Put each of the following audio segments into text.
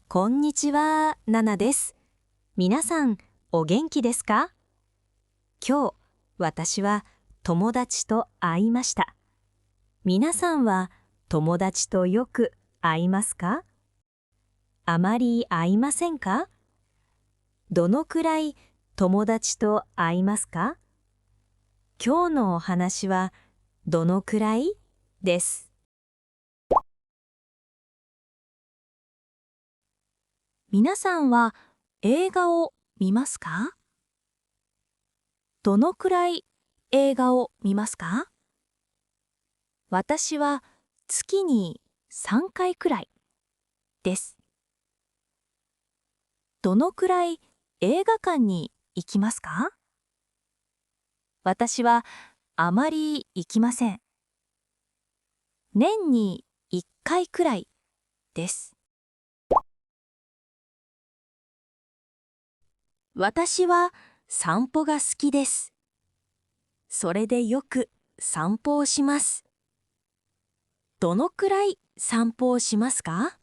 こんにちは、ナナです。皆さん、お元気ですか？今日、私は友達と会いました。皆さんは友達とよく会いますか？あまり会いませんか？どのくらい友達と会いますか？今日のお話はどのくらいです。皆さんは映画を見ますか？どのくらい映画を見ますか？私は月に3回くらいです。どのくらい映画館に行きますか？私はあまり行きません。年に1回くらいです。私は散歩が好きです。それでよく散歩をします。どのくらい散歩をしますか？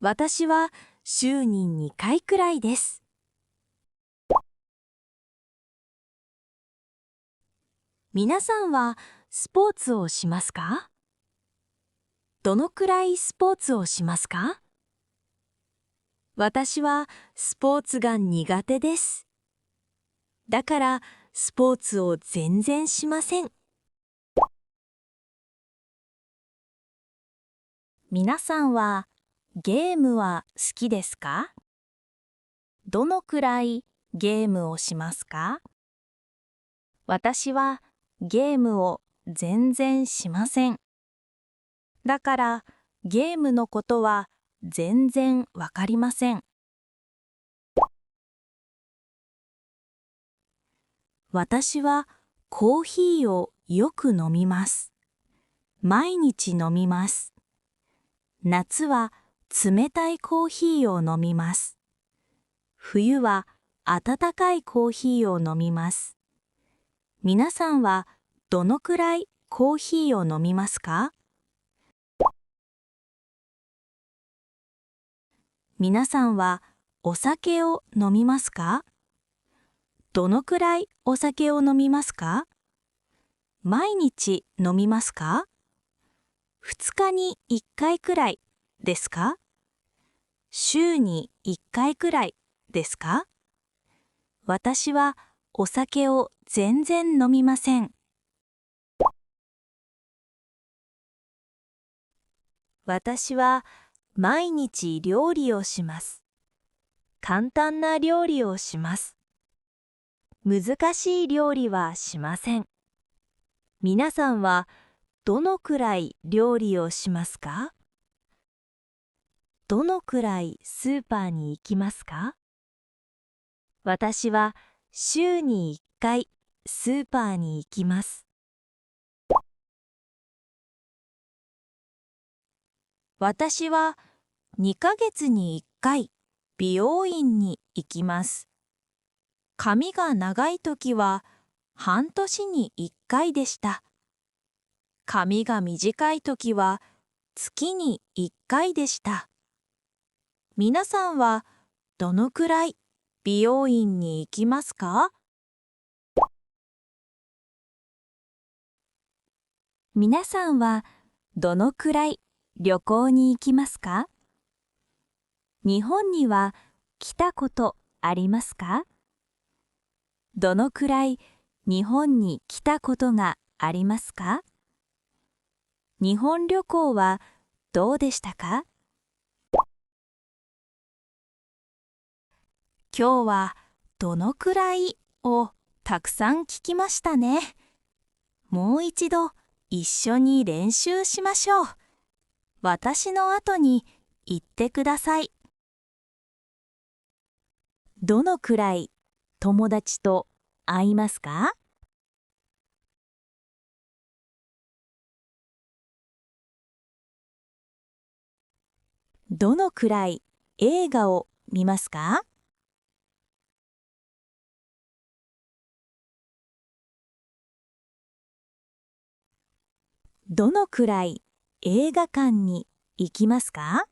私は週に2回くらいです。皆さんはスポーツをしますか？どのくらいスポーツをしますか？私はスポーツが苦手です。だからスポーツを全然しません。皆さんはゲームは好きですか？どのくらいゲームをしますか？私はゲームを全然しません。だからゲームのことは全然わかりません。私はコーヒーをよく飲みます。毎日飲みます。夏は冷たいコーヒーを飲みます。冬は温かいコーヒーを飲みます。皆さんはどのくらいコーヒーを飲みますか？皆さんはお酒を飲みますか？どのくらいお酒を飲みますか？毎日飲みますか？2日に1回くらいですか？週に1回くらいですか？私はお酒を全然飲みません。私は毎日料理をします。簡単な料理をします。難しい料理はしません。皆さんはどのくらい料理をしますか？どのくらいスーパーに行きますか？私は週に1回スーパーに行きます。私は2ヶ月に1回美容院に行きます。髪が長いときは半年に1回でした。髪が短いときは月に1回でした。皆さんはどのくらい美容院に行きますか？皆さんはどのくらい旅行に行きますか？日本には来たことありますか？どのくらい日本に来たことがありますか？日本旅行はどうでしたか？今日はどのくらいをたくさん聞きましたね。もう一度一緒に練習しましょう。私の後に言ってください。どのくらい友達と会いますか？どのくらい映画を見ますか？どのくらい映画館に行きますか？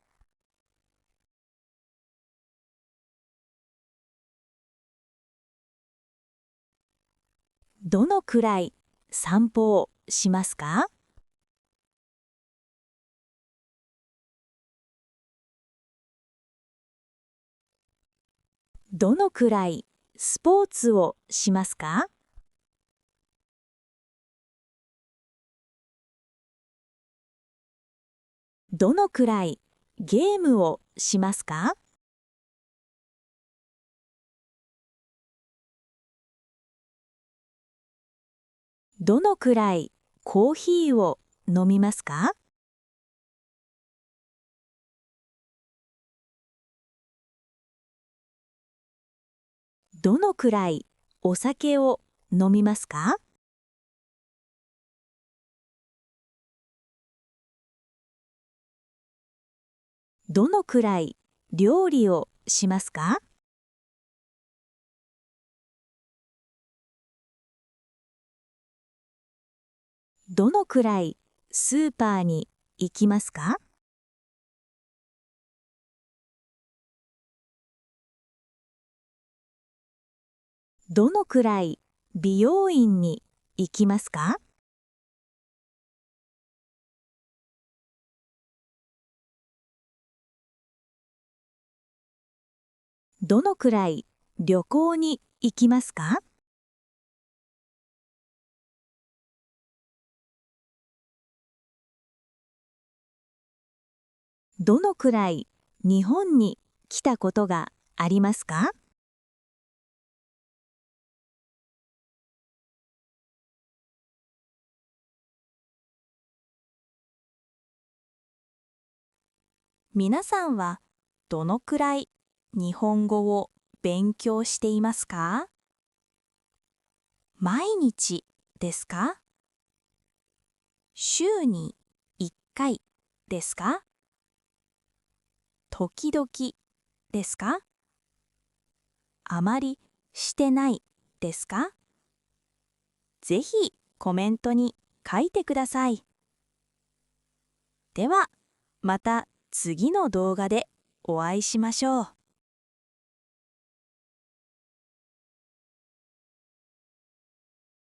どのくらい散歩をしますか？どのくらいスポーツをしますか？どのくらいゲームをしますか？どのくらいコーヒーを飲みますか？どのくらいお酒を飲みますか？どのくらい料理をしますか？どのくらいスーパーに行きますか？どのくらい美容院に行きますか？どのくらい旅行に行きますか？どのくらい日本に来たことがありますか？皆さんはどのくらい日本語を勉強していますか？毎日ですか？週に1回ですか？時々ですか？あまりしてないですか？ぜひコメントに書いてください。では、また次の動画でお会いしましょう。